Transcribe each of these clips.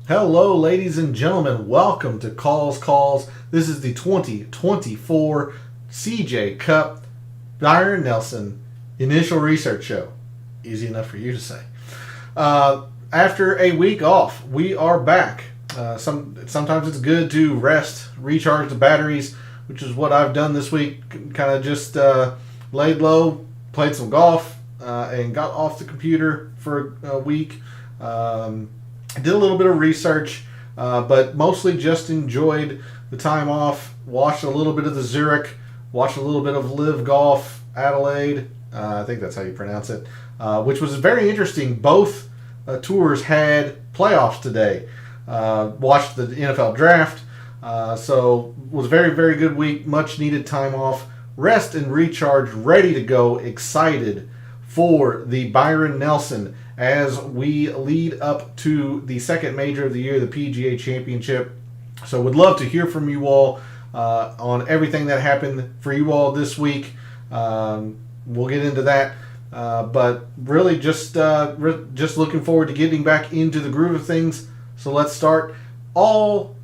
Hello, ladies and gentlemen. Welcome to Calls. This is the 2024 CJ Cup Byron Nelson Initial Research Show. Easy enough for you to say. After a week off, we are back. Sometimes it's good to rest, recharge the batteries, which is what I've done this week. Kind of just laid low, played some golf, and got off the computer for a week. Did a little bit of research, but mostly just enjoyed the time off. Watched a little bit of the Zurich, watched a little bit of Live Golf Adelaide. I think that's how you pronounce it, which was very interesting. Both tours had playoffs today. Watched the NFL draft, so was a very, very good week. Much needed time off, rest and recharge, ready to go, excited for the Byron Nelson as we lead up to the second major of the year, the PGA Championship. So would love to hear from you all on everything that happened for you all this week. We'll get into that. But really just looking forward to getting back into the groove of things. So let's start. All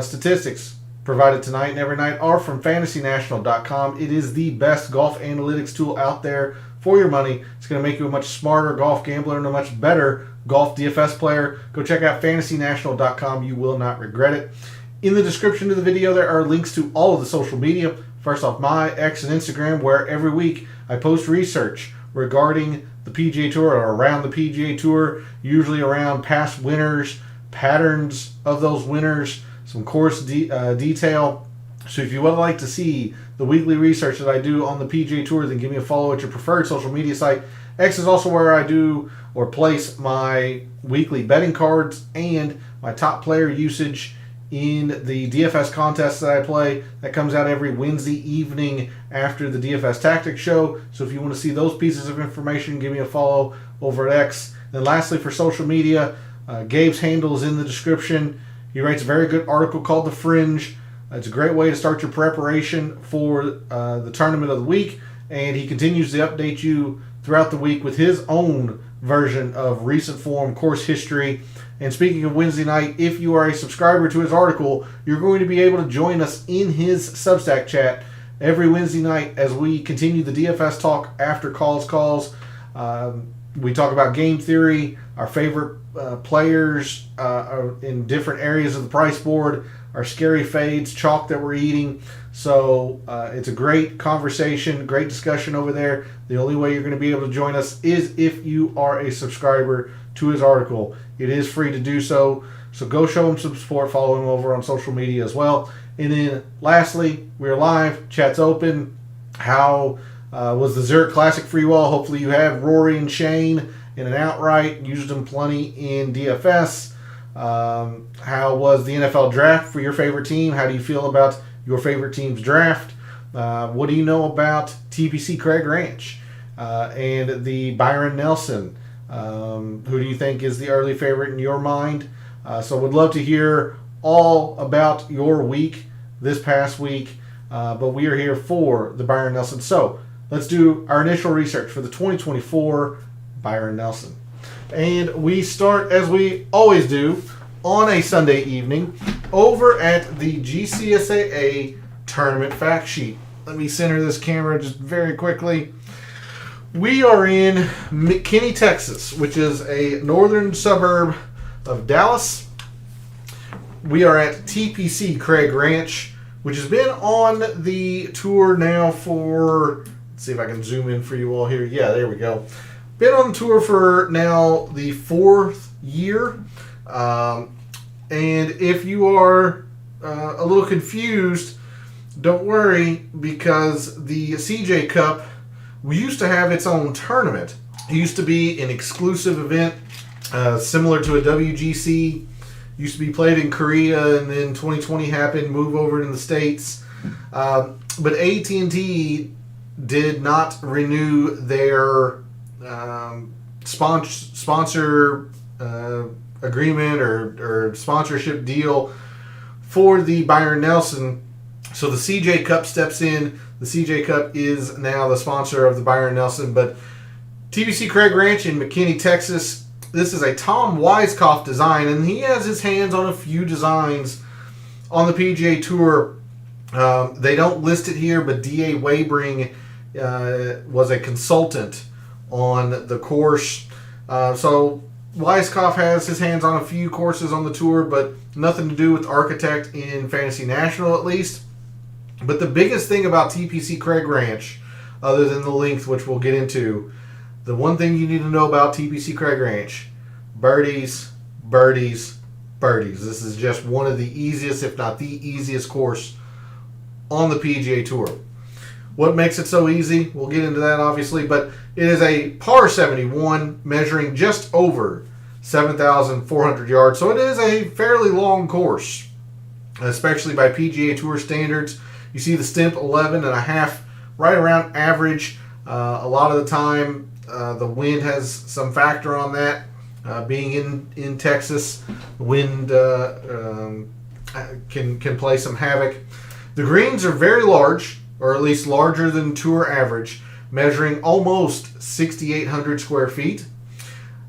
statistics provided tonight and every night are from fantasynational.com. It is the best golf analytics tool out there for your money. It's going to make you a much smarter golf gambler and a much better golf DFS player. Go check out fantasynational.com. You will not regret it. In the description of the video, there are links to all of the social media. First off, my X and Instagram, where every week I post research regarding the PGA Tour or around the PGA Tour, usually around past winners, patterns of those winners, some course detail. So if you would like to see the weekly research that I do on the PGA Tour, then give me a follow at your preferred social media site. X is also where I do or place my weekly betting cards and my top player usage in the DFS contest that I play. That comes out every Wednesday evening after the DFS Tactics show. So if you want to see those pieces of information, give me a follow over at X. Then lastly, for social media, Gabe's handle is in the description. He writes a very good article called The Fringe. It's a great way to start your preparation for the tournament of the week, and he continues to update you throughout the week with his own version of recent form, course history. And speaking of Wednesday night, if you are a subscriber to his article, you're going to be able to join us in his Substack chat every Wednesday night as we continue the DFS talk after calls. We talk about game theory, our favorite players in different areas of the price board, our scary fades, chalk that we're eating. So it's a great conversation, great discussion over there. The only way you're going to be able to join us is if you are a subscriber to his article. It is free to do so. So go show him some support, follow him over on social media as well. And then lastly, we're live, chat's open. How was the Zurich Classic for you all? Hopefully you have Rory and Shane in an outright, used them plenty in DFS. How was the NFL draft for your favorite team? How do you feel about your favorite team's draft? What do you know about TPC Craig Ranch and the Byron Nelson? Who do you think is the early favorite in your mind? So would love to hear all about your week this past week. But we are here for the Byron Nelson. So let's do our initial research for the 2024 Byron Nelson. And we start, as we always do, on a Sunday evening over at the GCSAA Tournament Fact Sheet. Let me center this camera just very quickly. We are in McKinney, Texas, which is a northern suburb of Dallas. We are at TPC Craig Ranch, which has been on the tour now for, let's see if I can zoom in for you all here. Yeah, there we go. Been on tour for now the fourth year. And if you are a little confused, don't worry, because the CJ Cup, we used to have its own tournament. It used to be an exclusive event similar to a WGC. Used to be played in Korea, and then 2020 happened, move over in the States. But AT&T did not renew their sponsor agreement or sponsorship deal for the Byron Nelson. So the CJ Cup steps in. The CJ Cup is now the sponsor of the Byron Nelson. But TPC Craig Ranch in McKinney, Texas, This is a Tom Weiskopf design, and he has his hands on a few designs on the PGA Tour. They don't list it here, but D.A. Wabring was a consultant on the course. So Weiskopf has his hands on a few courses on the tour, but nothing to do with Architect in Fantasy National, at least. But the biggest thing about TPC Craig Ranch, other than the length, which we'll get into, the one thing you need to know about TPC Craig Ranch: birdies, birdies, birdies. This is just one of the easiest, if not the easiest course on the PGA Tour. What makes it so easy? We'll get into that, obviously, but it is a par 71 measuring just over 7,400 yards, so it is a fairly long course, especially by PGA Tour standards. You see the stimp 11.5, right around average. A lot of the time, the wind has some factor on that. Being in Texas, the wind can play some havoc. The greens are very large, or at least larger than tour average, measuring almost 6,800 square feet.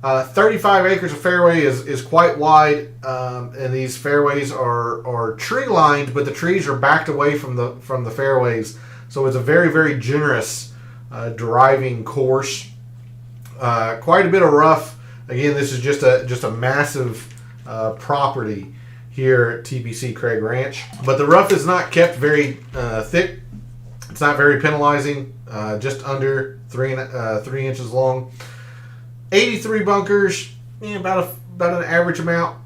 35 acres of fairway is quite wide, and these fairways are tree lined, but the trees are backed away from the fairways, so it's a very, very generous driving course. Quite a bit of rough. Again, this is just a massive property here at TPC Craig Ranch, but the rough is not kept very thick. It's not very penalizing, just under 3 inches long. 83 bunkers, about an average amount,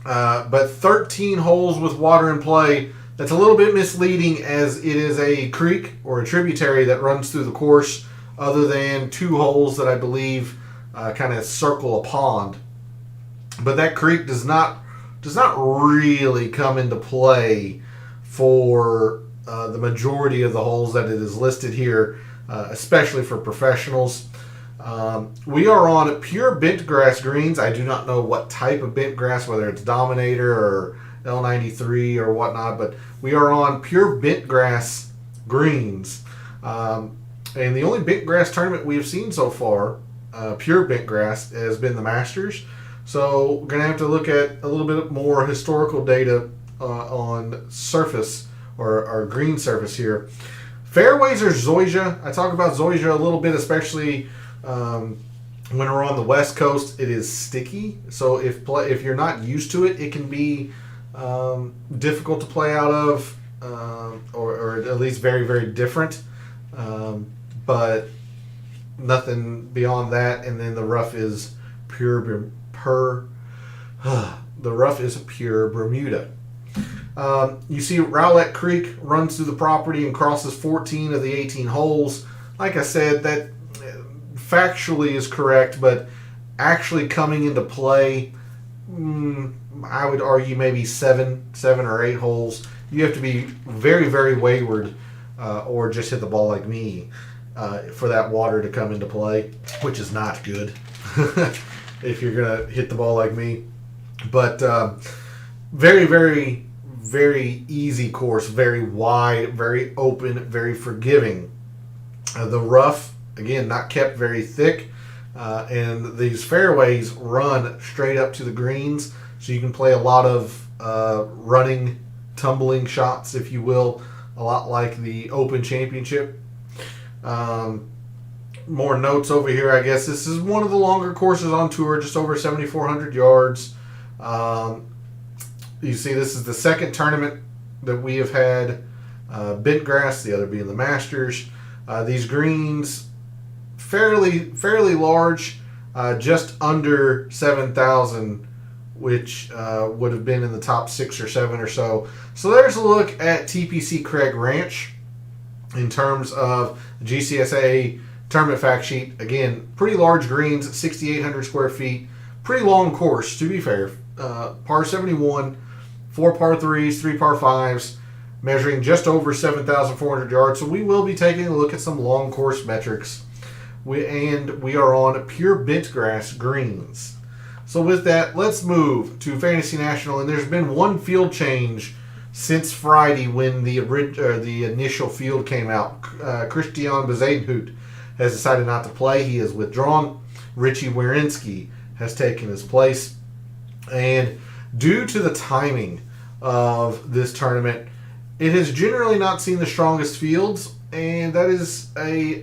but 13 holes with water in play. That's a little bit misleading, as it is a creek or a tributary that runs through the course, other than 2 holes that I believe kind of circle a pond. But that creek does not really come into play for the majority of the holes that it is listed here, especially for professionals. We are on pure bent grass greens. I do not know what type of bent grass, whether it's Dominator or L93 or whatnot, but we are on pure bent grass greens. And the only bent grass tournament we have seen so far, pure bent grass, has been the Masters. So we're going to have to look at a little bit more historical data on surface or green surface here. Fairways are zoysia. I talk about zoysia a little bit, especially when we're on the West Coast. It is sticky, so if you're not used to it, it can be difficult to play out of, or at least very, very different. But nothing beyond that. And then the rough is pure Bermuda. You see Rowlett Creek runs through the property and crosses 14 of the 18 holes. Like I said, that factually is correct, but actually coming into play, I would argue maybe 7 or 8 holes. You have to be very, very wayward, or just hit the ball like me, for that water to come into play, which is not good if you're going to hit the ball like me. But very, very, very easy course, very wide, very open, very forgiving. The rough, again, not kept very thick, and these fairways run straight up to the greens, so you can play a lot of running, tumbling shots, if you will, a lot like the Open Championship. More notes over here, I guess. This is one of the longer courses on tour, just over 7,400 yards. You see, this is the second tournament that we have had bent grass, the other being the Masters. These greens, fairly large, just under 7,000, which would have been in the top 6 or 7 or so. So there's a look at TPC Craig Ranch in terms of GCSA tournament fact sheet. Again, pretty large greens, 6,800 square feet. Pretty long course, to be fair. Par 71, 4 par 3s, 3 par 5s, measuring just over 7,400 yards. So we will be taking a look at some long course metrics. We are on pure bent grass greens. So with that, let's move to Fantasy National. And there's been one field change since Friday when the initial field came out. Christian Bezuidenhout has decided not to play. He is withdrawn. Richie Werenski has taken his place. And due to the timing of this tournament, it has generally not seen the strongest fields, and that is the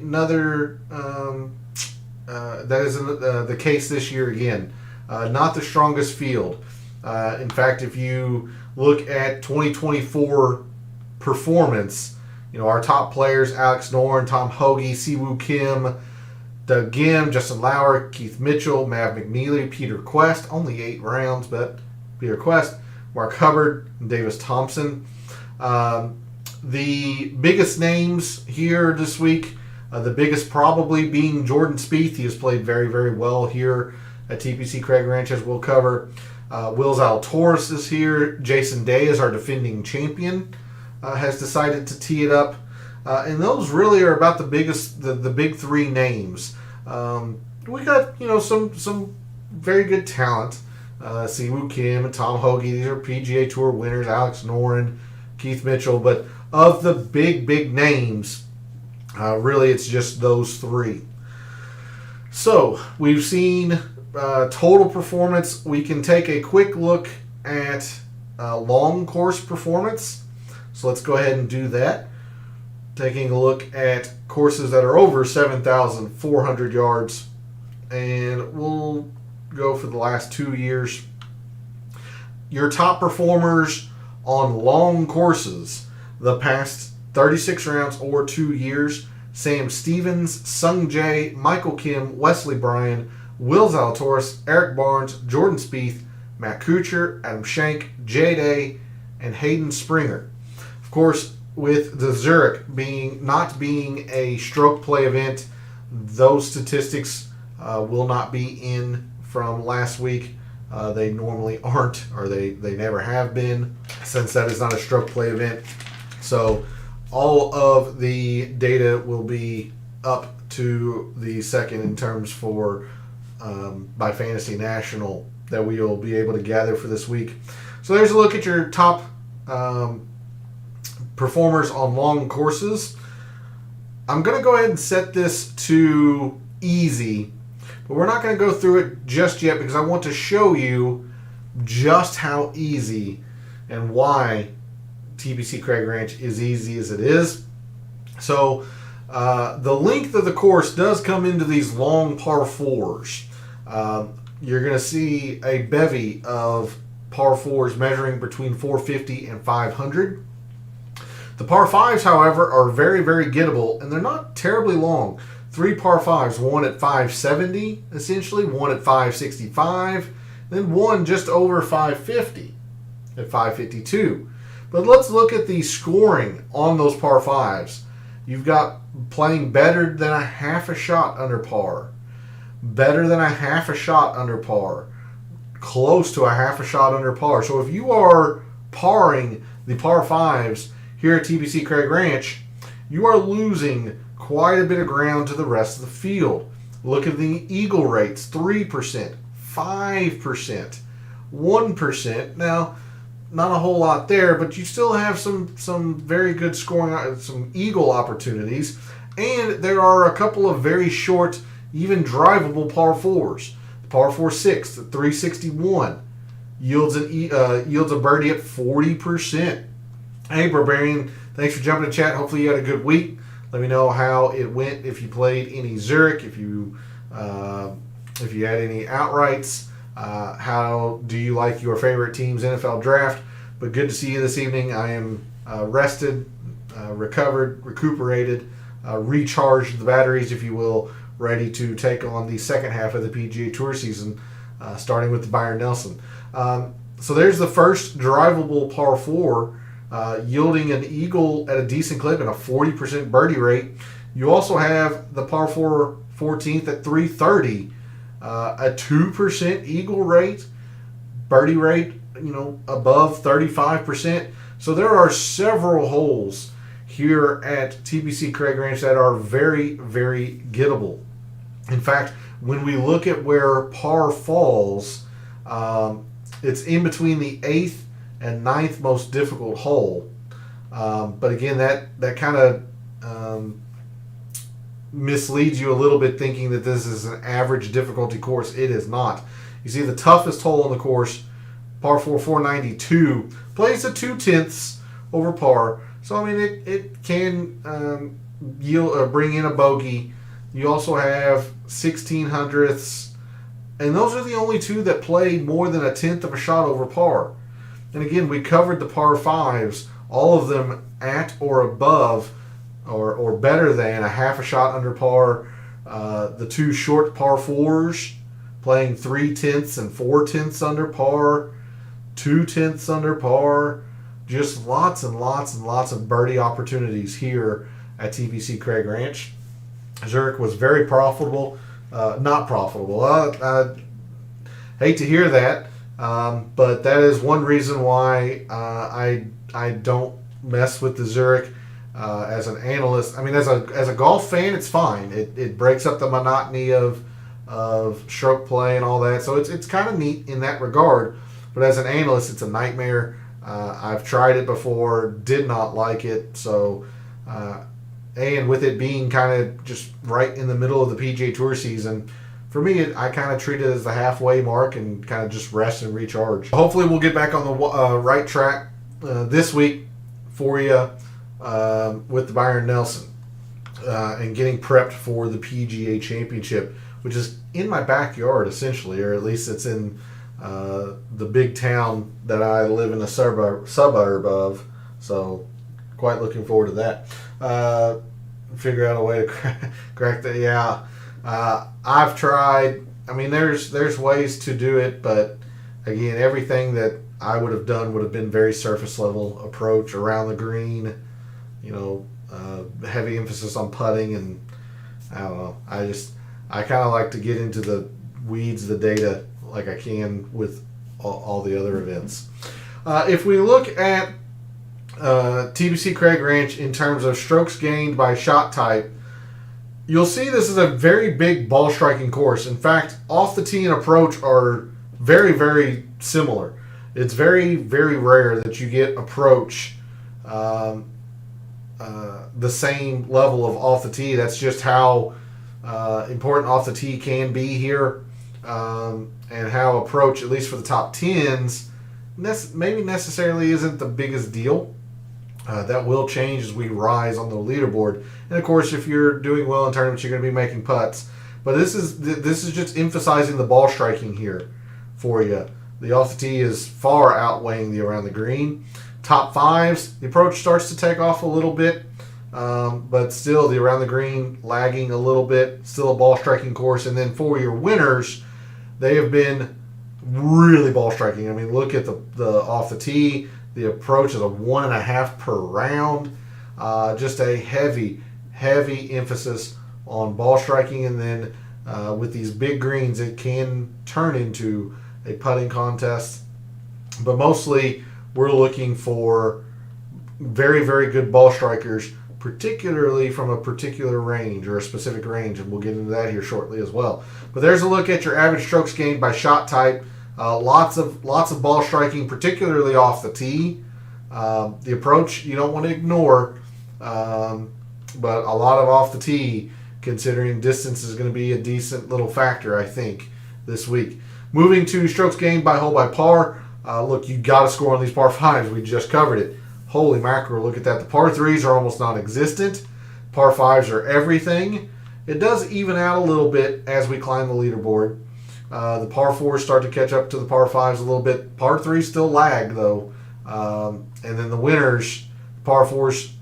case this year again. Not the strongest field. In fact, if you look at 2024 performance, our top players: Alex Noren, Tom Hoge, Siwoo Kim, Doug Gim, Justin Lauer, Keith Mitchell, Mav McNeely, Peter Quest. Only 8 rounds, but Peter Quest, Mark Hubbard, and Davis Thompson. The biggest names here this week, the biggest probably being Jordan Spieth. He has played very, very well here at TPC Craig Ranch, as we'll cover. Will Zalatoris is here. Jason Day is our defending champion, has decided to tee it up. And those really are about the biggest, the big 3 names. We got, some very good talent. Siwoo Kim and Tom Hoge, these are PGA Tour winners. Alex Noren, Keith Mitchell. But of the big names, really it's just those 3. So we've seen total performance. We can take a quick look at long course performance. So let's go ahead and do that. Taking a look at courses that are over 7,400 yards. And we'll go for the last 2 years. Your top performers on long courses the past 36 rounds or 2 years: Sam Stevens, Sung Jae, Michael Kim, Wesley Bryan, Will Zalatoris, Eric Barnes, Jordan Spieth, Matt Kuchar, Adam Schenk, Jay Day, and Hayden Springer. Of course, with the Zurich not being a stroke play event, those statistics will not be in from last week. They normally aren't, or they never have been, since that is not a stroke play event. So all of the data will be up to the second in terms for by Fantasy National that we will be able to gather for this week. So there's a look at your top performers on long courses. I'm going to go ahead and set this to easy, but we're not going to go through it just yet because I want to show you just how easy and why TPC Craig Ranch is easy as it is. So the length of the course does come into these long par 4s. You're going to see a bevy of par 4s measuring between 450 and 500. The par 5s, however, are very, very gettable, and they're not terribly long. 3 par 5s, one at 570, essentially, one at 565, then one just over 550 at 552. But let's look at the scoring on those par 5s. You've got playing better than a half a shot under par, better than a half a shot under par, close to a half a shot under par. So if you are parring the par 5s here at TPC Craig Ranch, you are losing quite a bit of ground to the rest of the field. Look at the eagle rates: 3%, 5%, 1%. Now, not a whole lot there, but you still have some very good scoring, some eagle opportunities. And there are a couple of very short, even drivable par 4s. The par 4 6 at 361 yields a birdie at 40%. Hey, Barbarian, thanks for jumping in chat. Hopefully you had a good week. Let me know how it went, if you played any Zurich, if you had any outrights. How do you like your favorite team's NFL draft? But good to see you this evening. I am rested, recovered, recuperated, recharged the batteries, if you will, ready to take on the second half of the PGA Tour season, starting with the Byron Nelson. So there's the first drivable par 4, yielding an eagle at a decent clip and a 40% birdie rate. You also have the par 4 14th at 330, a 2% eagle rate, birdie rate, above 35%. So there are several holes here at TPC Craig Ranch that are very, very gettable. In fact, when we look at where par falls, it's in between the 8th and 9th most difficult hole. But again, that kind of misleads you a little bit, thinking that this is an average difficulty course. It is not. You see the toughest hole on the course, par 4, 492, plays a 2/10 over par. So, I mean, it can bring in a bogey. You also have 1600ths, and those are the only two that play more than a tenth of a shot over par. And again, we covered the par 5s, all of them at or above or better than a half a shot under par. The two short par 4s playing 3/10 and 4/10 under par, 2/10 under par. Just lots and lots and lots of birdie opportunities here at TPC Craig Ranch. Zurich was very profitable. Not profitable. I hate to hear that, but that is one reason why I don't mess with the Zurich as an analyst. I mean, as a golf fan, it's fine. It breaks up the monotony of stroke play and all that. So it's kind of neat in that regard. But as an analyst, it's a nightmare. I've tried it before, did not like it. So, and with it being kind of just right in the middle of the PGA Tour season, for me, I kind of treat it as the halfway mark and kind of just rest and recharge. Hopefully, we'll get back on the right track this week for you with the Byron Nelson and getting prepped for the PGA Championship, which is in my backyard essentially, or at least it's in the big town that I live in a suburb of. So, quite looking forward to that. Figure out a way to crack that. Yeah, I've tried. I mean, there's ways to do it, but again, everything that I would have done would have been very surface level approach around the green. You know, heavy emphasis on putting, and I don't know. I kind of like to get into the weeds, the data, like I can with all the other events. If we look at TPC Craig Ranch in terms of strokes gained by shot type, you'll see this is a very big ball striking course. In fact, off the tee and approach are very, very similar. It's very, very rare that you get approach the same level of off the tee. That's just how important off the tee can be here, and how approach, at least for the top 10s, maybe necessarily isn't the biggest deal. That will change as we rise on the leaderboard. And of course, if you're doing well in tournaments, you're going to be making putts. But this is just emphasizing the ball striking here for you. The off the tee is far outweighing the around the green. Top 5s, the approach starts to take off a little bit, but still the around the green lagging a little bit. Still a ball striking course. And then for your winners, they have been really ball striking. I mean, look at the off the tee. The approach is a 1.5 per round. Just a heavy emphasis on ball striking. And then with these big greens, it can turn into a putting contest. But mostly, we're looking for very, very good ball strikers, particularly from a particular range or a specific range. And we'll get into that here shortly as well. But there's a look at your average strokes gained by shot type. Lots of ball striking, particularly off the tee. The approach you don't want to ignore, but a lot of off the tee, considering distance is going to be a decent little factor, I think, this week. Moving to strokes gained by hole by par. Look, you got to score on these par 5s. We just covered it. Holy mackerel, look at that. The par 3s are almost non-existent. Par 5s are everything. It does even out a little bit as we climb the leaderboard. The par 4s start to catch up to the par 5s a little bit. Par 3s still lag, though. And then the winners, par 4s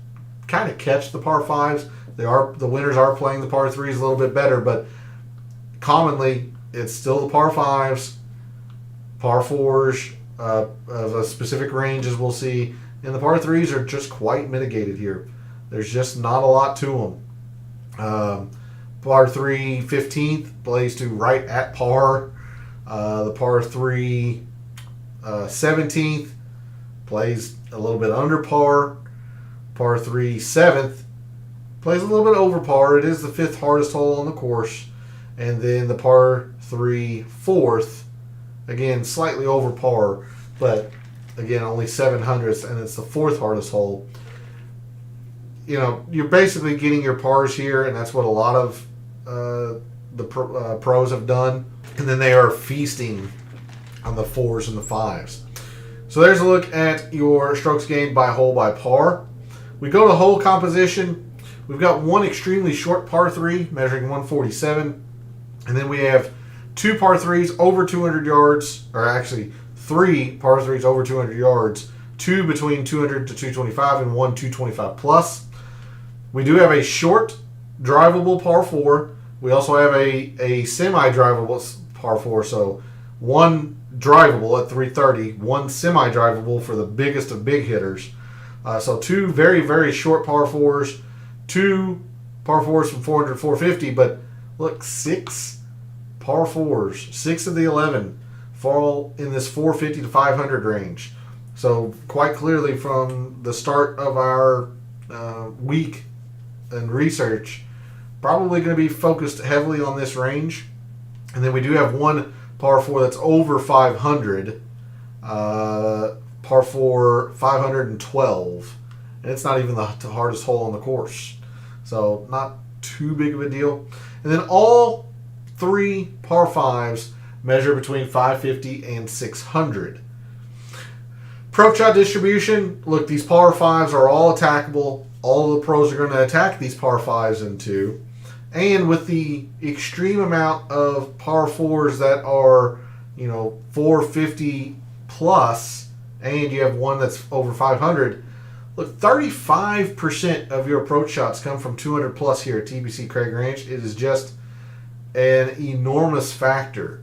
kind of catch the par 5s. The winners are playing the par 3s a little bit better, but commonly it's still the par 5s, par 4s of a specific range, as we'll see. And the par 3s are just quite mitigated here. There's just not a lot to them. Par 3 15th plays to right at par. The par 3 17th plays a little bit under par. Par 3 7th plays a little bit over par. It is the 5th hardest hole on the course. And then the par 3 4th, again, slightly over par, but again, only 700ths, and it's the 4th hardest hole. You know, you're basically getting your pars here, and that's what a lot of the pros have done, and then they are feasting on the 4s and the 5s. So there's a look at your strokes gained by hole by par. We go to hole composition. We've got one extremely short par 3 measuring 147, and then we have 2 par 3s over 200 yards, or actually 3 par 3s over 200 yards, 2 between 200 to 225, and 1 225 plus. We do have a short drivable par 4. We also have a semi-drivable par 4, so 1 drivable at 330, 1 semi-drivable for the biggest of big hitters. So 2 very, very short par 4s, 2 par 4s from 400 to 450, but look, 6 par 4s, 6 of the 11 fall in this 450 to 500 range. So quite clearly from the start of our week and research, probably going to be focused heavily on this range. And then we do have 1 par 4 that's over 500, par 4 512, and it's not even the hardest hole on the course, so not too big of a deal. And then all 3 par 5s measure between 550 and 600. Pro shot distribution, look, these par 5s are all attackable. All of the pros are going to attack these par 5s into. And with the extreme amount of par 4s that are, 450 plus, and you have one that's over 500, look, 35% of your approach shots come from 200 plus here at TPC Craig Ranch. It is just an enormous factor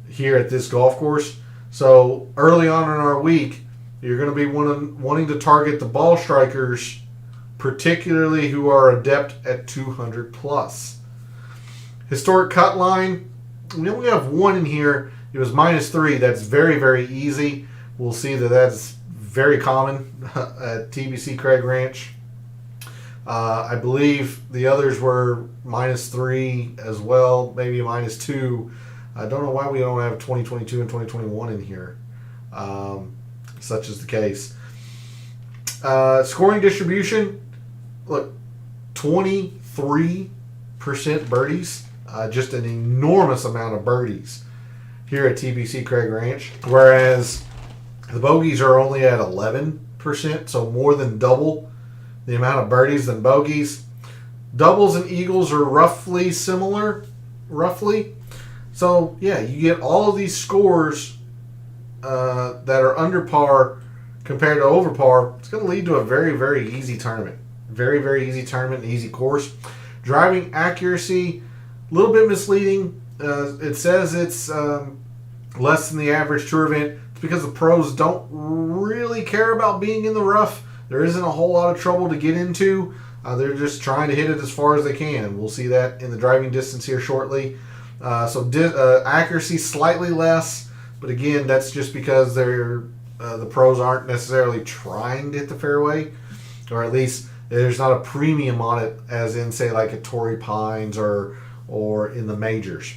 here at this golf course. So early on in our week, you're going to be wanting to target the ball strikers, particularly who are adept at 200 plus. Historic cut line, we only have 1 in here. It was -3. That's very, very easy. We'll see that that's very common at TBC Craig Ranch. I believe the others were -3 as well, maybe a -2. I don't know why we don't have 2022 and 2021 in here. Such is the case. Scoring distribution, look, 23% birdies, just an enormous amount of birdies here at TBC Craig Ranch, whereas the bogeys are only at 11%, so more than double the amount of birdies than bogeys. Doubles and eagles are roughly similar, So, yeah, you get all of these scores that are under par compared to over par. It's going to lead to a very, very easy tournament. Very, very easy tournament and easy course. Driving accuracy, a little bit misleading. It says it's less than the average tour event. It's because the pros don't really care about being in the rough. There isn't a whole lot of trouble to get into. They're just trying to hit it as far as they can. We'll see that in the driving distance here shortly. Accuracy slightly less, but again, that's just because the pros aren't necessarily trying to hit the fairway, or at least there's not a premium on it as in, say, like at Torrey Pines or in the majors.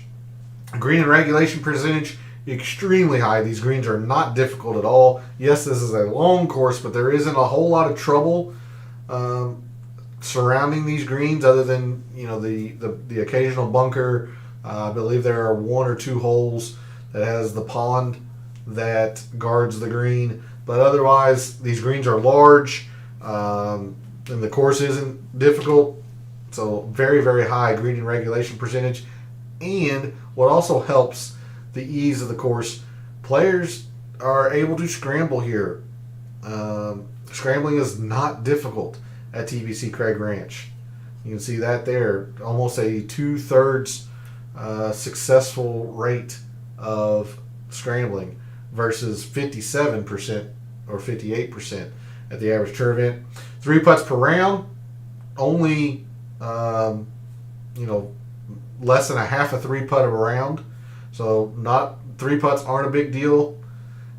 Green and regulation percentage, extremely high. These greens are not difficult at all. Yes, this is a long course, but there isn't a whole lot of trouble surrounding these greens other than the occasional bunker. I believe there are 1 or 2 holes that has the pond that guards the green, but otherwise these greens are large, and the course isn't difficult. So very, very high green and regulation percentage. And what also helps the ease of the course, players are able to scramble here. Scrambling is not difficult at TBC Craig Ranch. You can see that there, almost a 2/3 successful rate of scrambling versus 57% or 58% at the average tour event. 3 putts per round, only less than a half a 3 putt a round. So 3 putts aren't a big deal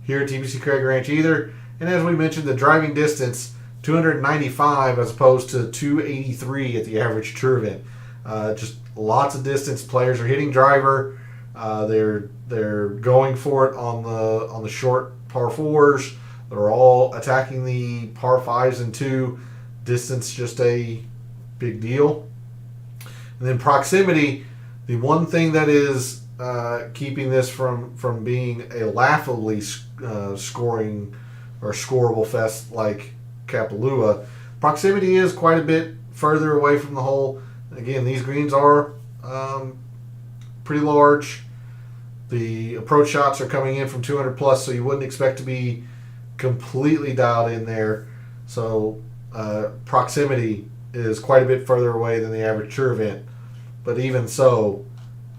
here at TBC Craig Ranch either. And as we mentioned, the driving distance, 295 as opposed to 283 at the average tour event. Just lots of distance. Players are hitting driver. They're going for it on the short par 4s. They're all attacking the par 5s and 2. Distance just a big deal. And then proximity. The one thing that is keeping this from being a laughably scoring or scoreable fest like Kapalua, proximity is quite a bit further away from the hole. Again, these greens are pretty large. The approach shots are coming in from 200 plus, so you wouldn't expect to be completely dialed in there. So proximity is quite a bit further away than the average tour event. But even so,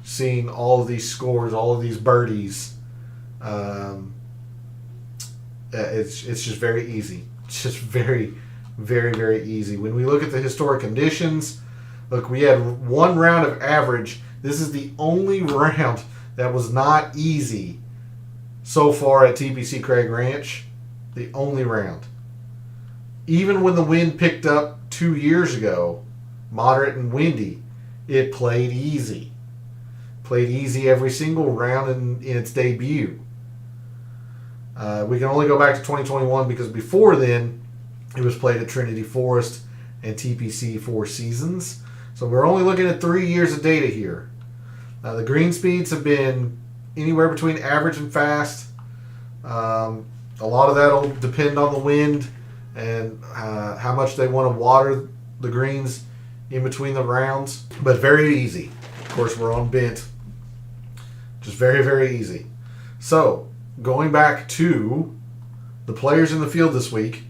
seeing all of these scores, all of these birdies, it's just very easy. It's just very, very, very easy. When we look at the historic conditions, look, we had one round of average. This is the only round that was not easy so far at TPC Craig Ranch. The only round. Even when the wind picked up 2 years ago, moderate and windy, it played easy. Played easy every single round in its debut. We can only go back to 2021 because before then, it was played at Trinity Forest and TPC Four Seasons. So we're only looking at 3 years of data here. The green speeds have been anywhere between average and fast. A lot of that will depend on the wind and how much they want to water the greens in between the rounds. But very easy. Of course, we're on bent. Just very, very easy. So, going back to the players in the field this week,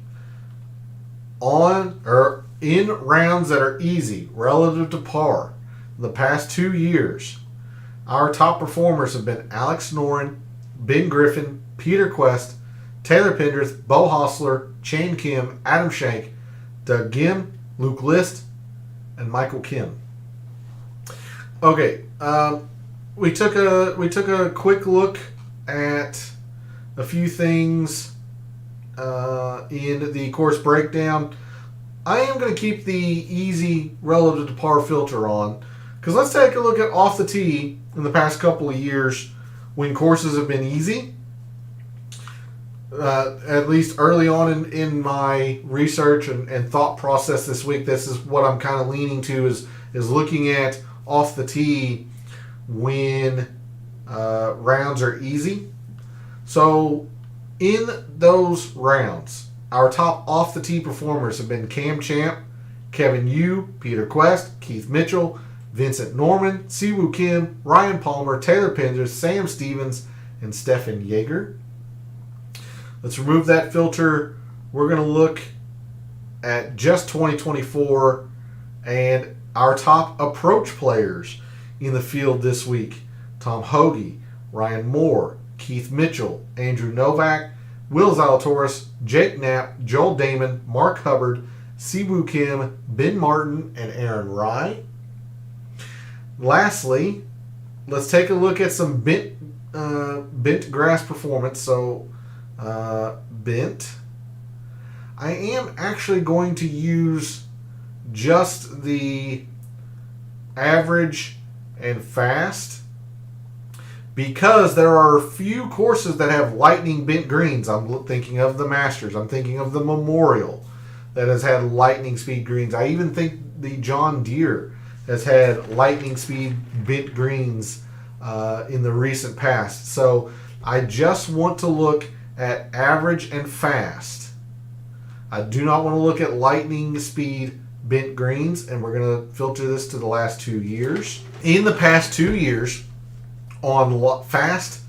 in rounds that are easy, relative to par, the past 2 years, our top performers have been Alex Noren, Ben Griffin, Peter Quest, Taylor Pendrith, Bo Hostler, Chan Kim, Adam Shank, Doug Gim, Luke List, and Michael Kim. Okay, we took a quick look at a few things in the course breakdown. I am going to keep the easy relative to par filter on, because let's take a look at off the tee in the past couple of years when courses have been easy. At least early on in my research and thought process this week, this is what I'm kind of leaning to is looking at off the tee when rounds are easy. So in those rounds, our top off the tee performers have been Cam Champ, Kevin Yu, Peter Quest, Keith Mitchell, Vincent Norman, Siwoo Kim, Ryan Palmer, Taylor Pendrith, Sam Stevens, and Stefan Jaeger. Let's remove that filter. We're going to look at just 2024 and our top approach players in the field this week. Tom Hoagie, Ryan Moore, Keith Mitchell, Andrew Novak, Will Zalatoris, Jake Knapp, Joel Damon, Mark Hubbard, Siwoo Kim, Ben Martin, and Aaron Rye. Lastly, let's take a look at some bent grass performance. So, bent. I am actually going to use just the average and fast because there are a few courses that have lightning bent greens. I'm thinking of the Masters. I'm thinking of the Memorial that has had lightning speed greens. I even think the John Deere has had lightning speed bent greens in the recent past. So I just want to look at average and fast. I do not want to look at lightning speed bent greens, and we're going to filter this to the last 2 years. In the past 2 years, on fast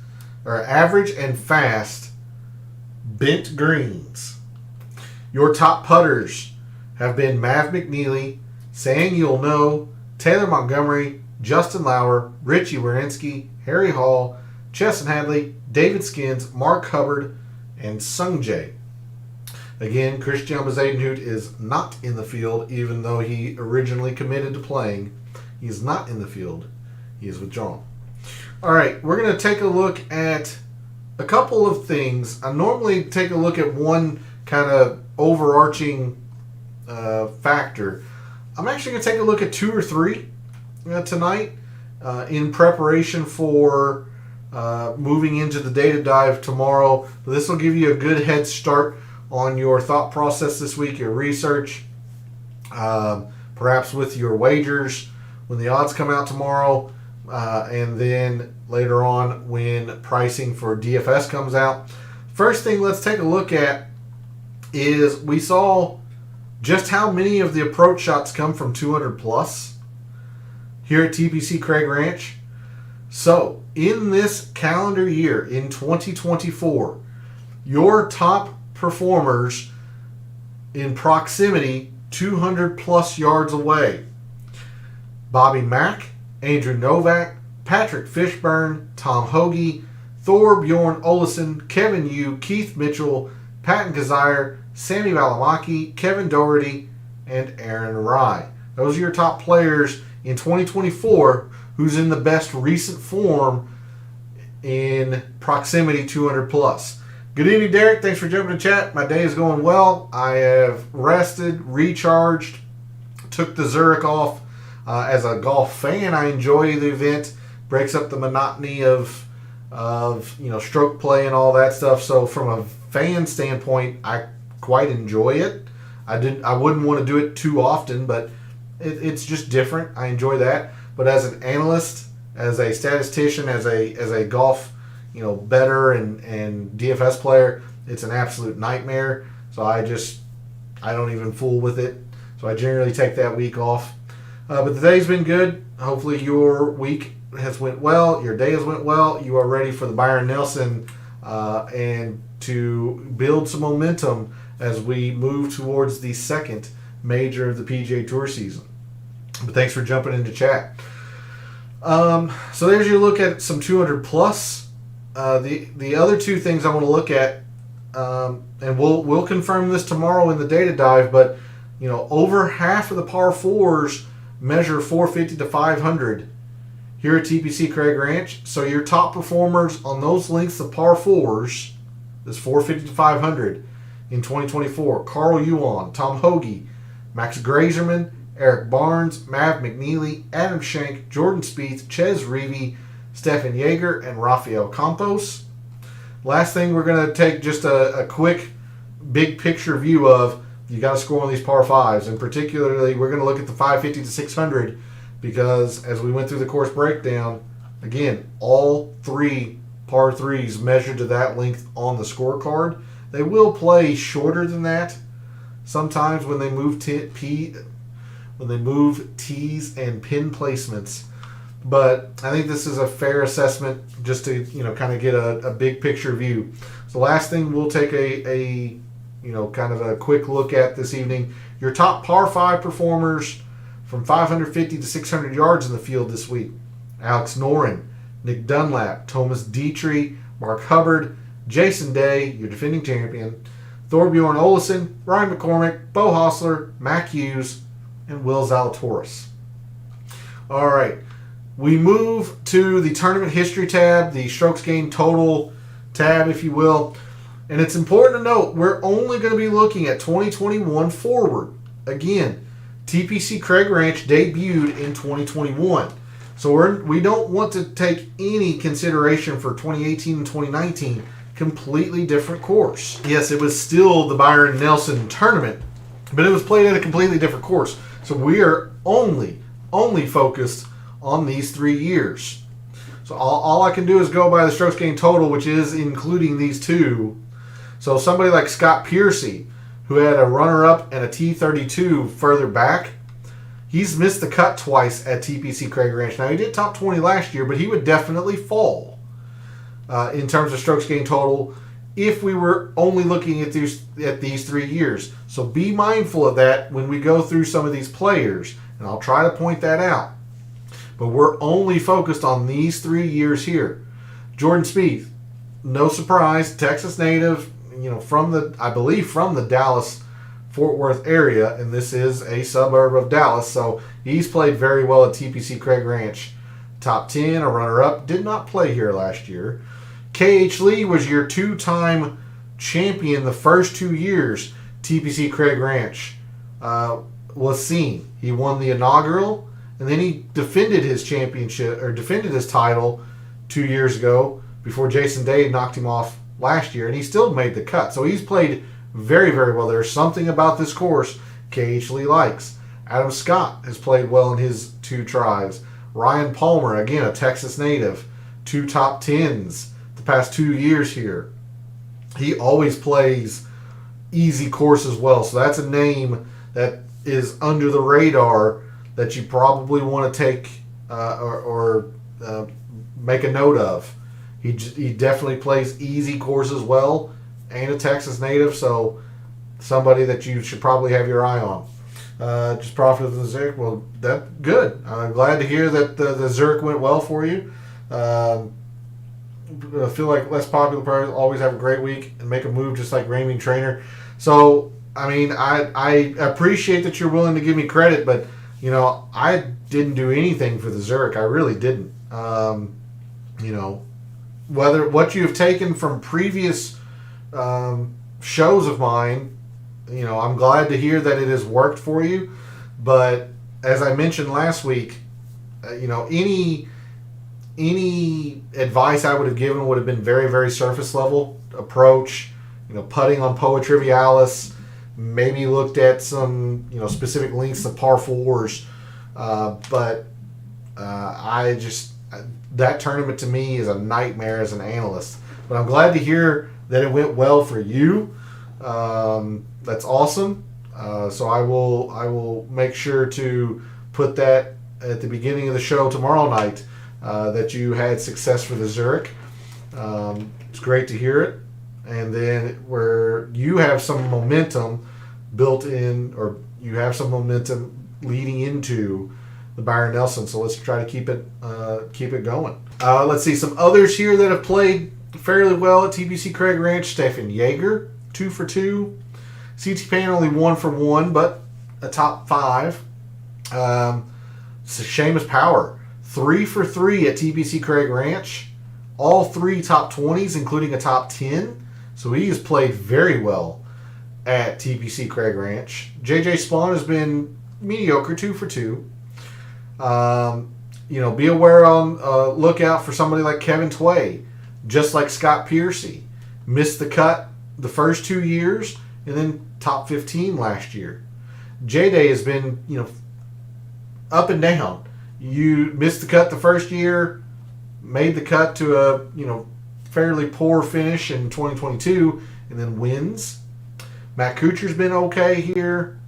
or average and fast bent greens, your top putters have been Mav McNeely, Sang Yul No, Taylor Montgomery, Justin Lauer, Richie Wierenski, Harry Hall, Chesson Hadley, David Skins, Mark Hubbard, and Sung Jae. Again, Christian Bezadenhout is not in the field, even though he originally committed to playing. He is not in the field. He is withdrawn. All right, we're going to take a look at a couple of things. I normally take a look at one kind of overarching factor. I'm actually going to take a look at 2 or 3 tonight in preparation for moving into the data dive tomorrow. This will give you a good head start on your thought process this week, your research, perhaps with your wagers. When the odds come out tomorrow, and then later on when pricing for DFS comes out. First thing let's take a look at is we saw just how many of the approach shots come from 200 plus here at TPC Craig Ranch. So in this calendar year, in 2024, your top performers in proximity 200 plus yards away: Bobby Mack, Andrew Novak, Patrick Fishburne, Tom Hoagie, Thor Bjorn Olesen, Kevin Yu, Keith Mitchell, Patton Kazire, Sammy Valimaki, Kevin Doherty, and Aaron Rye. Those are your top players in 2024 who's in the best recent form in proximity 200 plus. Good evening, Derek. Thanks for jumping to chat. My day is going well. I have rested, recharged, took the Zurich off. As a golf fan, I enjoy the event. Breaks up the monotony of stroke play and all that stuff. So from a fan standpoint, I quite enjoy it. I wouldn't want to do it too often, but it's just different. I enjoy that. But as an analyst, as a statistician, as a golf bettor and DFS player, it's an absolute nightmare. So I don't even fool with it. So I generally take that week off. But the day's been good. Hopefully your week has went well. Your day has went well. You are ready for the Byron Nelson and to build some momentum as we move towards the second major of the PGA Tour season. But thanks for jumping into chat. So there's your look at some 200 plus. The other two things I want to look at, and we'll confirm this tomorrow in the data dive, but over half of the par fours measure 450 to 500 here at TPC Craig Ranch. So your top performers on those lengths of par fours is 450 to 500 in 2024. Carl Yuan, Tom Hoagie, Max Grazerman, Eric Barnes, Mav McNeely, Adam Schenk, Jordan Spieth, Ches Reavie, Stefan Jaeger, and Rafael Campos. Last thing, we're going to take just a quick big picture view of you got to score on these par fives, and particularly we're going to look at the 550 to 600 because as we went through the course breakdown, again, all three par threes measured to that length on the scorecard. They will play shorter than that sometimes when they move tees and pin placements. But I think this is a fair assessment just to kind of get a big picture view. So last thing we'll take a kind of a quick look at this evening. Your top par 5 performers from 550 to 600 yards in the field this week: Alex Noren, Nick Dunlap, Thomas Dietrich, Mark Hubbard, Jason Day, your defending champion, Thorbjorn Olesen, Ryan McCormick, Bo Hostler, Mac Hughes, and Will Zalatoris. All right, we move to the tournament history tab, the strokes gained total tab, if you will. And it's important to note, we're only going to be looking at 2021 forward. Again, TPC Craig Ranch debuted in 2021. So we don't want to take any consideration for 2018 and 2019. Completely different course. Yes, it was still the Byron Nelson tournament, but it was played at a completely different course. So we are only focused on these 3 years. So all I can do is go by the strokes gained total, which is including these two. So somebody like Scott Piercy, who had a runner-up and a T32 further back, he's missed the cut twice at TPC Craig Ranch. Now, he did top 20 last year, but he would definitely fall in terms of strokes gained total if we were only looking at these 3 years. So be mindful of that when we go through some of these players, and I'll try to point that out. But we're only focused on these 3 years here. Jordan Spieth, no surprise, Texas native, from the Dallas-Fort Worth area, and this is a suburb of Dallas, so he's played very well at TPC Craig Ranch. Top 10, a runner-up, did not play here last year. K.H. Lee was your 2-time champion the first 2 years TPC Craig Ranch was seen. He won the inaugural, and then he defended his title 2 years ago before Jason Day knocked him off last year, and he still made the cut. So he's played very, very well. There's something about this course K.H. Lee likes. Adam Scott has played well in his 2 tries. Ryan Palmer, again, a Texas native, 2 top 10s the past 2 years here. He always plays easy course as well. So that's a name that is under the radar that you probably want to take or make a note of. He definitely plays easy course as well, and a Texas native, so somebody that you should probably have your eye on. Just profited from the Zurich. Well, that's good. I'm glad to hear that the Zurich went well for you. I feel like less popular players always have a great week and make a move just like Raming Trainer. So, I mean, I appreciate that you're willing to give me credit, but, you know, I didn't do anything for the Zurich. I really didn't. You know, whether what you have taken from previous shows of mine, you know, I'm glad to hear that it has worked for you. But as I mentioned last week, you know, any advice I would have given would have been very, very surface level approach. You know, putting on Poa Trivialis, maybe looked at some, you know, specific links to par fours. But that tournament to me is a nightmare as an analyst. But I'm glad to hear that it went well for you. That's awesome. So I will make sure to put that at the beginning of the show tomorrow night, that you had success for the Zurich. It's great to hear it. And then where you have some momentum built in, or you have some momentum leading into the Byron Nelson. So let's try to keep it going. Let's see some others here that have played fairly well at TPC Craig Ranch. Stefan Jaeger, 2 for 2. CT Payne only 1 for 1, but a top 5. Seamus Power, 3 for 3 at TPC Craig Ranch. All 3 top 20s, including a top 10. So he has played very well at TPC Craig Ranch. JJ Spawn has been mediocre, 2 for 2. You know, be aware on lookout for somebody like Kevin Tway, just like Scott Piercy. Missed the cut the first 2 years, and then top 15 last year. J-Day has been, you know, up and down. You missed the cut the first year, made the cut to a, you know, fairly poor finish in 2022, and then wins. Matt Kuchar's been okay here.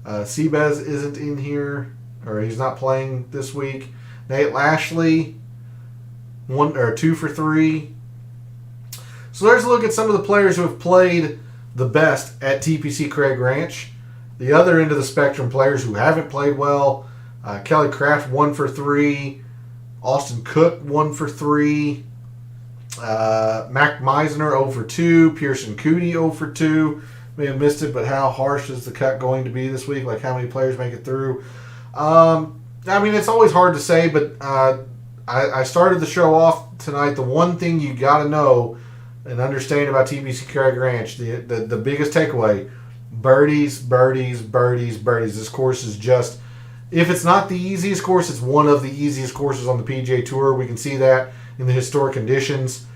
Seabez isn't in here, or he's not playing this week. Nate Lashley, 2 for 3. So there's a look at some of the players who have played the best at TPC Craig Ranch. The other end of the spectrum, players who haven't played well. Kelly Craft, 1 for 3. Austin Cook, 1 for 3. Mac Meisner, 0 for 2. Pearson Cootie, 0 for 2. May have missed it, but how harsh is the cut going to be this week? Like, how many players make it through? I mean, it's always hard to say, but I started the show off tonight. The one thing you got to know and understand about TPC Craig Ranch, the biggest takeaway, birdies, birdies, birdies, birdies. This course is just, if it's not the easiest course, it's one of the easiest courses on the PGA Tour. We can see that in the historic conditions.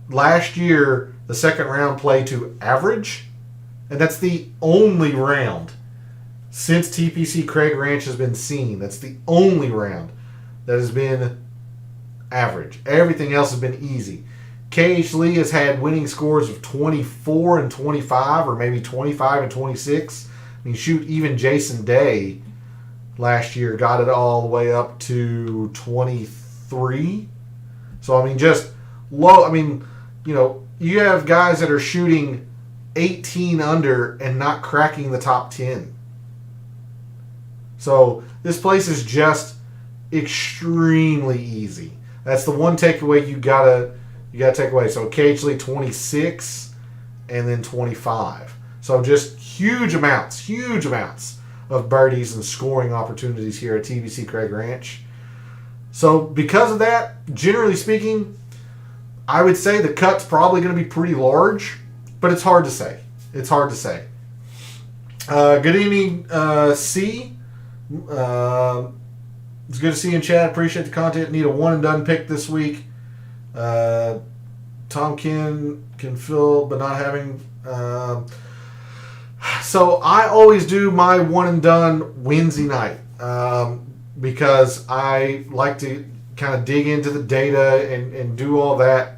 Last year, the second round played to average, and that's the only round since TPC Craig Ranch has been seen. That's the only round that has been average. Everything else has been easy. KH Lee has had winning scores of 24 and 25, or maybe 25 and 26. I mean, shoot, even Jason Day last year got it all the way up to 23. So, I mean, just low. I mean, you know, you have guys that are shooting 18 under and not cracking the top 10. So, this place is just extremely easy. That's the one takeaway you gotta take away. So, KH Lee 26 and then 25. So, just huge amounts of birdies and scoring opportunities here at TPC Craig Ranch. So, because of that, generally speaking, I would say the cut's probably going to be pretty large, but it's hard to say. It's hard to say. Good evening, C. It's good to see you in chat. Appreciate the content. Need a one and done pick this week. Tom can fill, but not having. So I always do my one and done Wednesday night. because I like to kind of dig into the data and do all that.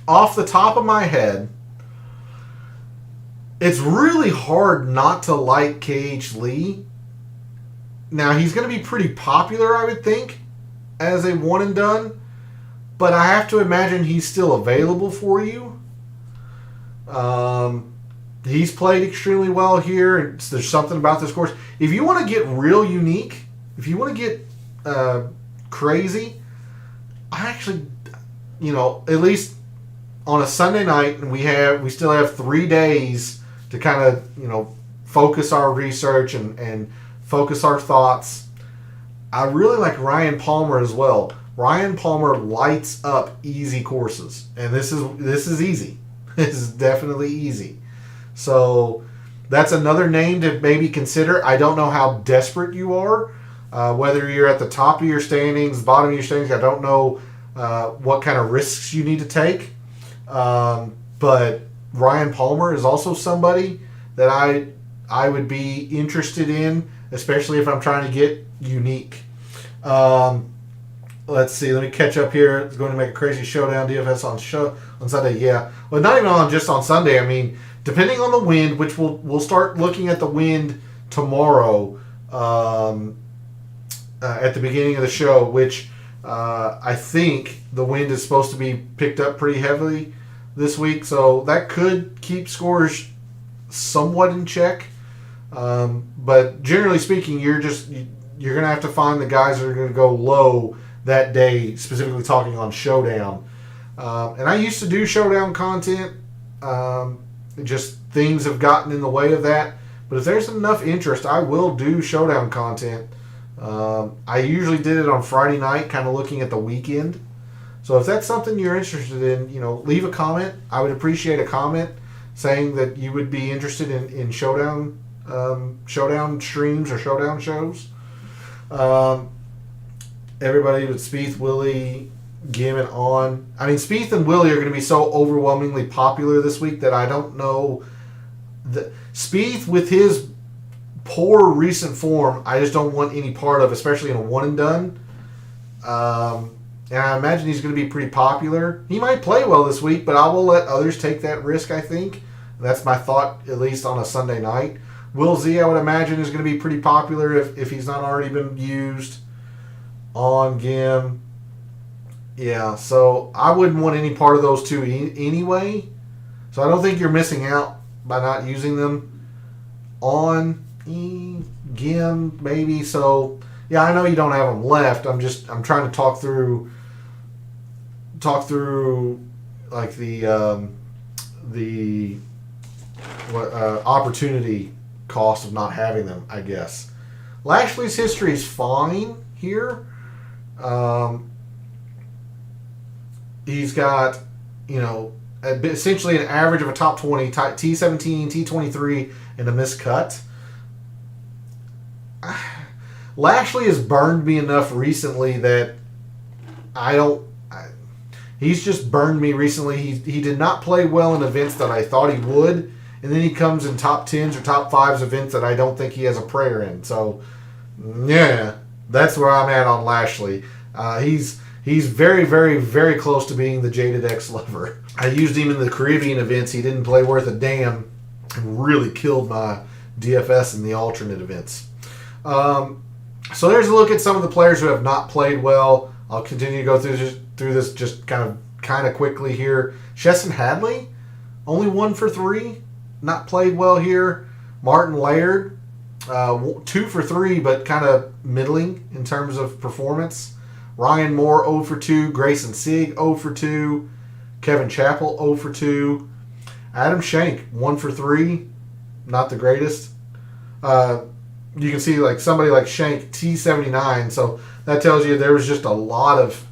Off the top of my head, it's really hard not to like KH Lee. Now, he's going to be pretty popular, I would think, as a one and done. But I have to imagine he's still available for you. He's played extremely well here. There's something about this course. If you want to get real unique, if you want to get crazy, I actually, at least on a Sunday night, and we still have 3 days to kind of, focus our research and focus our thoughts. I really like Ryan Palmer as well. Ryan Palmer lights up easy courses, and this is easy. This is definitely easy. So that's another name to maybe consider. I don't know how desperate you are, whether you're at the top of your standings, bottom of your standings. I don't know what kind of risks you need to take. But Ryan Palmer is also somebody that I would be interested in, especially if I'm trying to get unique. Let's see. Let me catch up here. It's going to make a crazy showdown DFS on Sunday. Yeah. Well, not even just on Sunday. I mean, depending on the wind, which we'll start looking at the wind tomorrow at the beginning of the show, which I think the wind is supposed to be picked up pretty heavily this week. So that could keep scores somewhat in check. But generally speaking, you're going to have to find the guys that are going to go low that day, specifically talking on Showdown. And I used to do Showdown content. Just things have gotten in the way of that. But if there's enough interest, I will do Showdown content. I usually did it on Friday night, kind of looking at the weekend. So if that's something you're interested in, leave a comment. I would appreciate a comment saying that you would be interested in Showdown streams or Showdown shows. Everybody with Spieth, Willie, Gim, and On. I mean, Spieth and Willie are going to be so overwhelmingly popular this week that I don't know. Spieth, with his poor recent form, I just don't want any part of, especially in a one and done. And I imagine he's going to be pretty popular. He might play well this week, but I will let others take that risk, I think. That's my thought, at least on a Sunday night. Will Z, I would imagine, is going to be pretty popular if he's not already been used. On Gim. Yeah, so I wouldn't want any part of those two anyway. So I don't think you're missing out by not using them. On Gim, maybe. So yeah, I know you don't have them left. I'm trying to talk through like the opportunity cost of not having them, I guess. Lashley's history is fine here. He's got, essentially an average of a top 20, T17, T23, and a missed cut. Lashley has burned me enough recently that he's just burned me recently. He did not play well in events that I thought he would, and then he comes in top 10s or top 5s events that I don't think he has a prayer in. So, yeah, that's where I'm at on Lashley. He's very, very, very close to being the Jaded X lover. I used him in the Caribbean events. He didn't play worth a damn and really killed my DFS in the alternate events. So there's a look at some of the players who have not played well. I'll continue to go through this just kind of quickly here. Chesson Hadley, only 1 for 3, not played well here. Martin Laird, 2 for 3, but kind of middling in terms of performance. Ryan Moore, 0 for 2. Grayson Sieg, 0 for 2. Kevin Chappell, 0 for 2. Adam Schenk, 1 for 3. Not the greatest. You can see like somebody like Schenk, T79. So that tells you there was just a lot of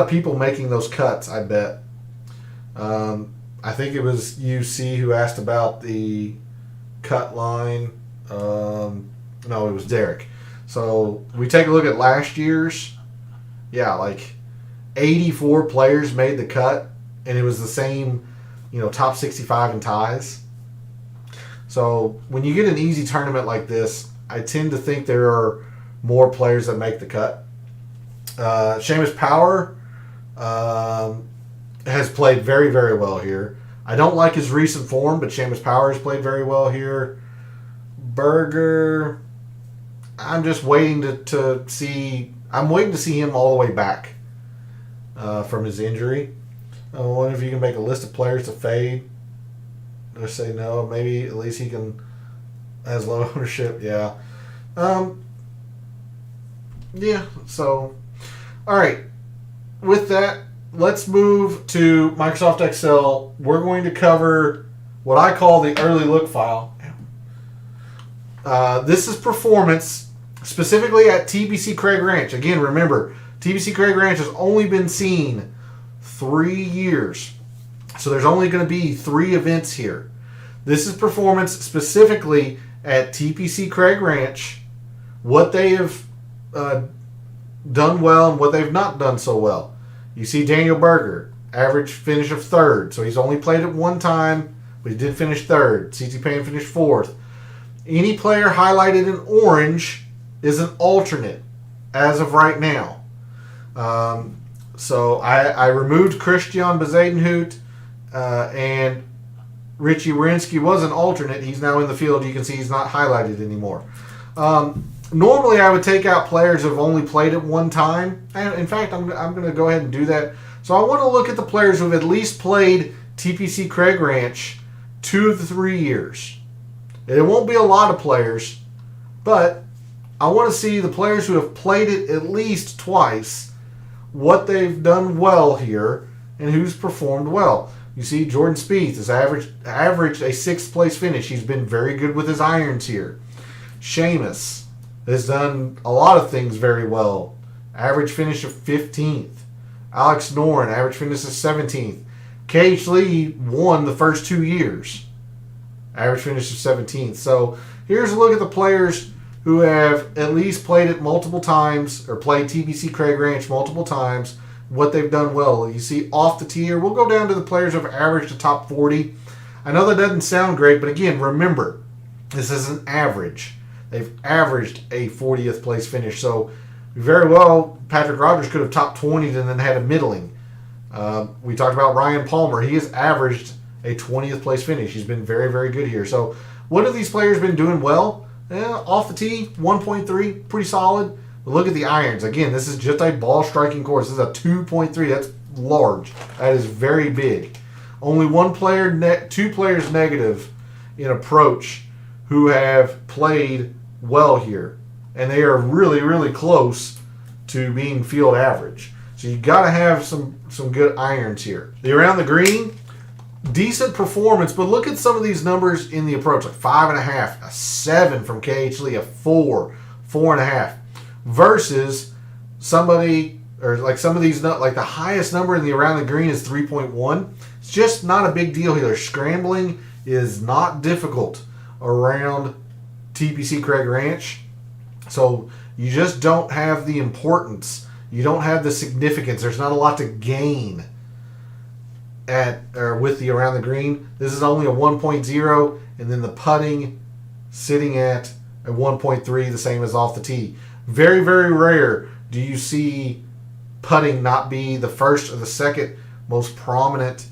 people making those cuts, I bet. I think it was UC who asked about the cut line. No, it was Derek. So we take a look at last year's. Yeah, like 84 players made the cut, and it was the same, top 65 in ties. So when you get an easy tournament like this, I tend to think there are more players that make the cut. Seamus Power has played very, very well here. I don't like his recent form, but Seamus Power has played very well here. Berger, I'm just waiting to see. I'm waiting to see him all the way back from his injury. I wonder if you can make a list of players to fade. Or say no. Maybe at least he can has low ownership. Yeah. Yeah. So, all right. With that, let's move to Microsoft Excel. We're going to cover what I call the early look file. This is performance specifically at TBC Craig Ranch. Again, remember, TBC Craig Ranch has only been seen 3 years. So there's only going to be 3 events here. This is performance specifically at TPC Craig Ranch, what they have done well and what they've not done so well. You see Daniel Berger, average finish of 3rd. So he's only played it 1 time, but he did finish 3rd. CT Payne finished 4th. Any player highlighted in orange is an alternate as of right now. So I removed Christian Bezadenhout and Richie Wierenski was an alternate. He's now in the field. You can see he's not highlighted anymore. Normally I would take out players who have only played it 1 time. And in fact, I'm going to go ahead and do that. So I want to look at the players who have at least played TPC Craig Ranch 2 of the 3 years. It won't be a lot of players, but I want to see the players who have played it at least twice, what they've done well here, and who's performed well. You see Jordan Spieth has averaged a 6th place finish. He's been very good with his irons here. Seamus has done a lot of things very well. Average finish of 15th. Alex Noren, average finish of 17th. KH Lee won the first 2 years. Average finish of 17th. So here's a look at the players who have at least played it multiple times or played TBC Craig Ranch multiple times, what they've done well. You see off the tee here, we'll go down to the players who have averaged a top 40. I know that doesn't sound great, but again, remember, this is an average. They've averaged a 40th place finish. So very well, Patrick Rogers could have top 20'd and then had a middling. We talked about Ryan Palmer. He has averaged a 20th place finish. He's been very, very good here. So what have these players been doing well? Off the tee, 1.3, pretty solid. But look at the irons. Again, this is just a ball striking course. This is a 2.3. That's large. That is very big. Only 2 players negative in approach who have played well here. And they are really, really close to being field average. So you got to have some good irons here. The around the green, decent performance, but look at some of these numbers in the approach. Like 5.5, a 7 from KH Lee, a 4, 4.5. Versus somebody, or like some of these, like the highest number in the around the green is 3.1. It's just not a big deal here. Scrambling is not difficult around TPC Craig Ranch. So you just don't have the importance. You don't have the significance. There's not a lot to gain with the around the green. This is only a 1.0, and then the putting sitting at a 1.3, the same as off the tee. Very, very rare do you see putting not be the first or the second most prominent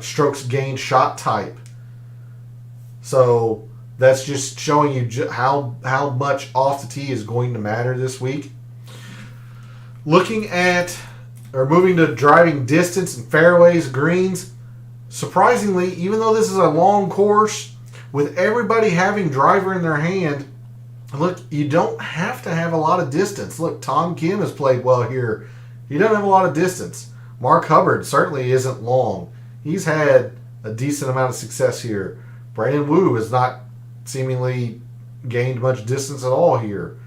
strokes gained shot type. So that's just showing you how much off the tee is going to matter this week. Looking at, or moving to driving distance and fairways, greens, surprisingly, even though this is a long course, with everybody having driver in their hand, look, you don't have to have a lot of distance. Look, Tom Kim has played well here. He doesn't have a lot of distance. Mark Hubbard certainly isn't long. He's had a decent amount of success here. Brandon Wu has not seemingly gained much distance at all here.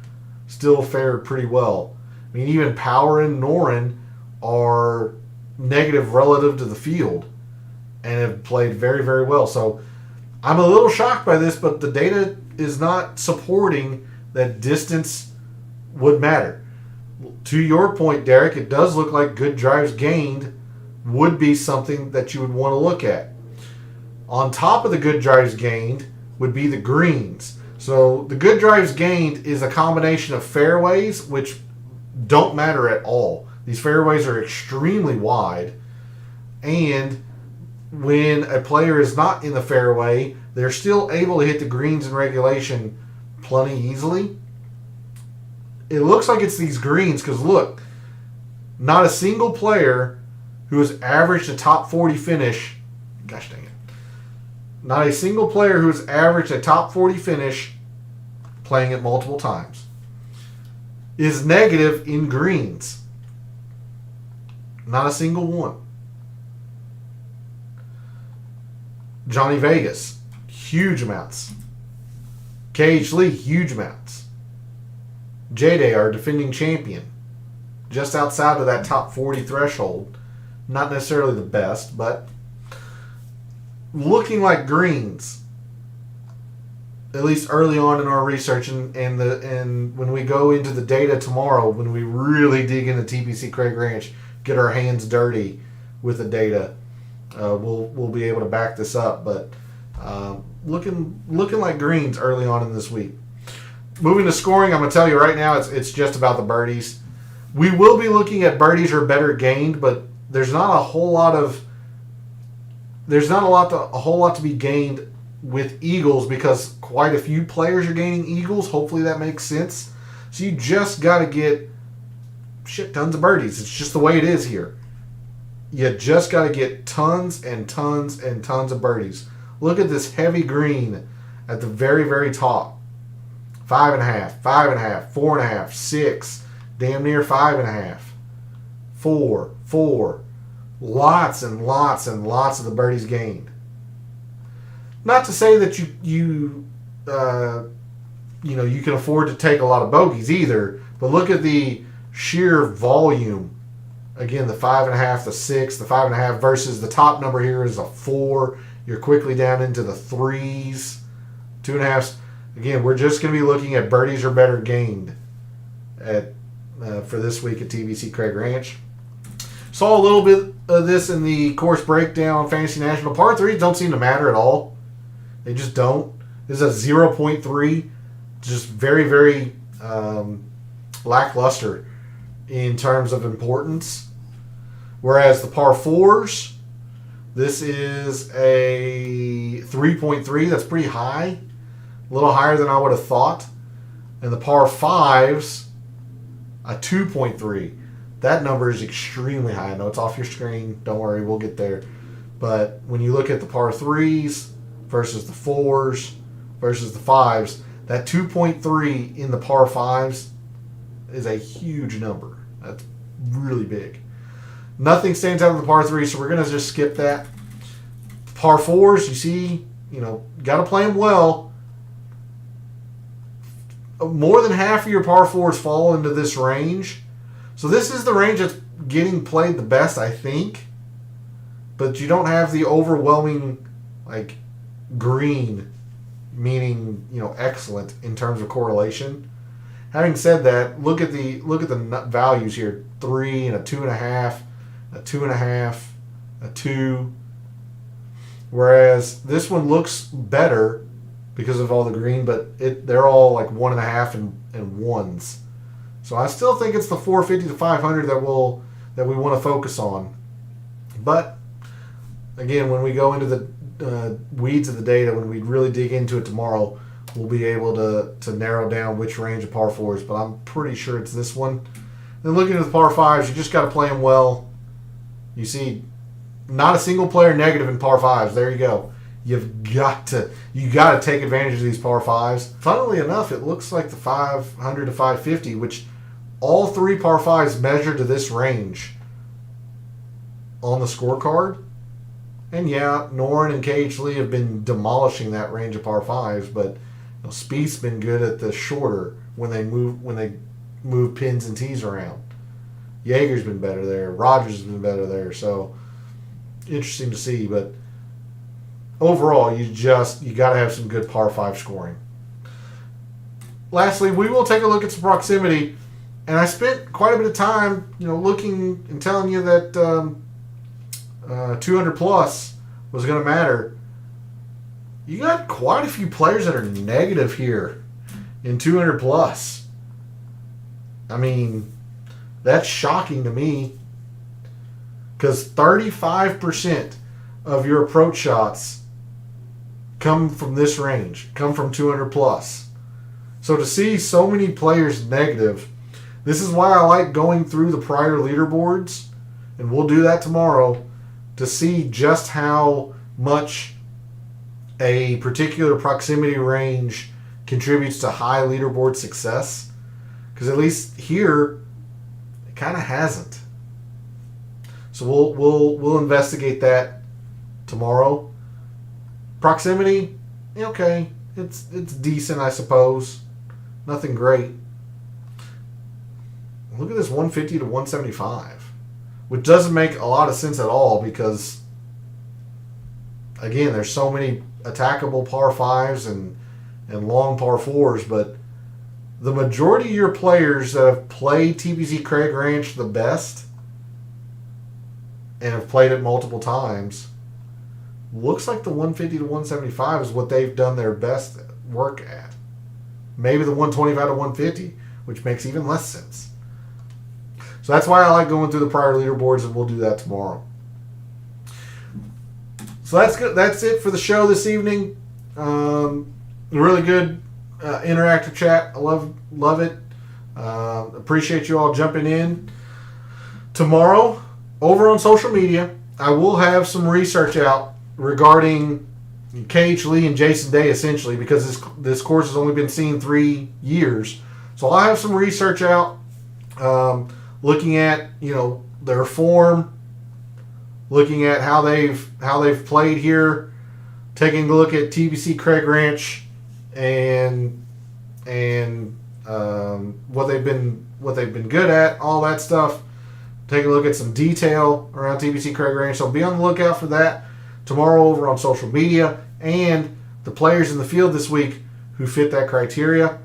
Still fared pretty well. I mean, even Power and Noren are negative relative to the field and have played very, very well. So I'm a little shocked by this, but the data is not supporting that distance would matter. To your point, Derek, it does look like good drives gained would be something that you would want to look at. On top of the good drives gained would be the greens. So the good drives gained is a combination of fairways, which don't matter at all. These fairways are extremely wide, and when a player is not in the fairway, they're still able to hit the greens in regulation plenty easily. It looks like it's these greens because look, not a single player who has averaged a top 40 finish, gosh dang it, not a single player who has averaged a top 40 finish playing it multiple times is negative in greens. Not a single one. Johnny Vegas, huge amounts. KH Lee, huge amounts. J-Day, our defending champion, just outside of that top 40 threshold. Not necessarily the best, but looking like greens, at least early on in our research, and when we go into the data tomorrow, when we really dig into TPC Craig Ranch, get our hands dirty with the data, we'll be able to back this up. But looking like greens early on in this week. Moving to scoring, I'm going to tell you right now, it's just about the birdies. We will be looking at birdies or better gained, but there's not a whole lot to be gained with eagles because quite a few players are gaining eagles. Hopefully that makes sense. So you just got to get tons of birdies. It's just the way it is here. You just got to get tons and tons and tons of birdies. Look at this heavy green at the very, very top. 5.5, 5.5, 4.5, 6, damn near 5.5, 4. Lots and lots and lots of the birdies gained. Not to say that you can afford to take a lot of bogeys either, but look at the sheer volume. Again, the 5.5, the 6, the 5.5 versus the top number here is a 4. You're quickly down into the 3s, 2.5s. Again, we're just going to be looking at birdies or better gained for this week at TBC Craig Ranch. Saw a little bit of this in the course breakdown. Fantasy National par 3s don't seem to matter at all. They just don't. This is a 0.3. Just very, very lackluster in terms of importance. Whereas the par 4s, this is a 3.3. That's pretty high. A little higher than I would have thought. And the par 5s, a 2.3. That number is extremely high. I know it's off your screen. Don't worry, we'll get there. But when you look at the par 3s versus the 4s versus the 5s, that 2.3 in the par 5s is a huge number. That's really big. Nothing stands out in the par 3s, so we're going to just skip that. Par 4s, you see, got to play them well. More than half of your par 4s fall into this range. So this is the range that's getting played the best, I think. But you don't have the overwhelming, green, meaning, excellent in terms of correlation. Having said that, look at the values here. 3 and a 2.5, a 2.5, a 2. Whereas this one looks better because of all the green, but they're all like 1.5 and 1s. So I still think it's the 450 to 500 that we want to focus on. But again, when we go into the weeds of the data, when we really dig into it tomorrow, we'll be able to narrow down which range of par 4s. But I'm pretty sure it's this one. Then looking at the par 5s, you just got to play them well. You see, not a single player negative in par 5s. There you go. You got to take advantage of these par 5s. Funnily enough, it looks like the 500 to 550, which all 3 par 5s measure to this range on the scorecard. And yeah, Noren and KH Lee have been demolishing that range of par 5s, but Spieth's been good at the shorter when they move pins and tees around. Jaeger's been better there. Rogers has been better there. So interesting to see, but overall, you got to have some good par 5 scoring. Lastly, we will take a look at some proximity, and I spent quite a bit of time, looking and telling you that 200 plus was going to matter. you got quite a few players that are negative here in 200 plus. I mean, that's shocking to me because 35% of your approach shots come from this range, come from 200 plus. So to see so many players negative, this is why I like going through the prior leaderboards, and we'll do that tomorrow, to see just how much a particular proximity range contributes to high leaderboard success. Because at least here, it kind of hasn't. So we'll investigate that tomorrow. Proximity, okay, it's decent, I suppose. Nothing great. Look at this 150 to 175, which doesn't make a lot of sense at all because, again, there's so many attackable par 5s and long par 4s, but the majority of your players that have played TPC Craig Ranch the best and have played it multiple times, looks like the 150 to 175 is what they've done their best work at. Maybe the 125 to 150, which makes even less sense. So that's why I like going through the prior leaderboards, and we'll do that tomorrow. So that's good. That's it for the show this evening. Really good interactive chat. I love it. Appreciate you all jumping in. Tomorrow, over on social media, I will have some research out regarding KH Lee and Jason Day, essentially, because this course has only been seen 3 years. So I'll have some research out, looking at their form, looking at how they've played here, taking a look at TPC Craig Ranch and what they've been good at, all that stuff. Take a look at some detail around TPC Craig Ranch. So be on the lookout for that tomorrow over on social media and the players in the field this week who fit that criteria.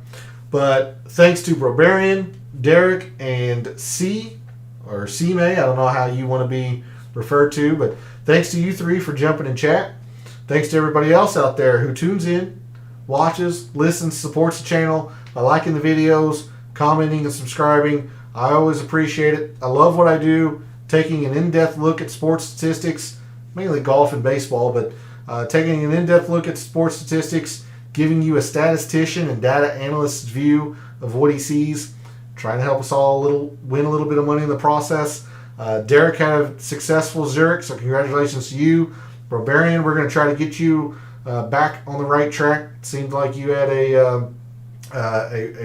But thanks to Byron, Derek, and C May. I don't know how you want to be referred to, but thanks to you three for jumping in chat. Thanks to everybody else out there who tunes in, watches, listens, supports the channel by liking the videos, commenting, and subscribing. I always appreciate it. I love what I do, taking an in-depth look at sports statistics, mainly golf and baseball, but taking an in-depth look at sports statistics, giving you a statistician and data analyst's view of what he sees, trying to help us all win a little bit of money in the process. Derek had a successful Zurich, so congratulations to you. Byron, we're going to try to get you back on the right track. It seemed like you had a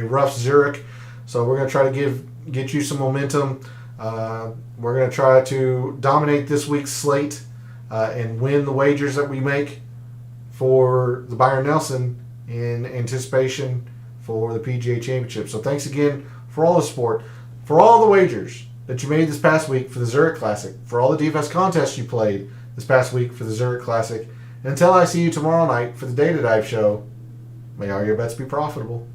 rough Zurich, so we're going to try to get you some momentum. We're going to try to dominate this week's slate and win the wagers that we make for the Byron Nelson in anticipation for the PGA Championship. So thanks again for all the support, for all the wagers that you made this past week for the Zurich Classic, for all the DFS contests you played this past week for the Zurich Classic. And until I see you tomorrow night for the Data Dive Show, may all your bets be profitable.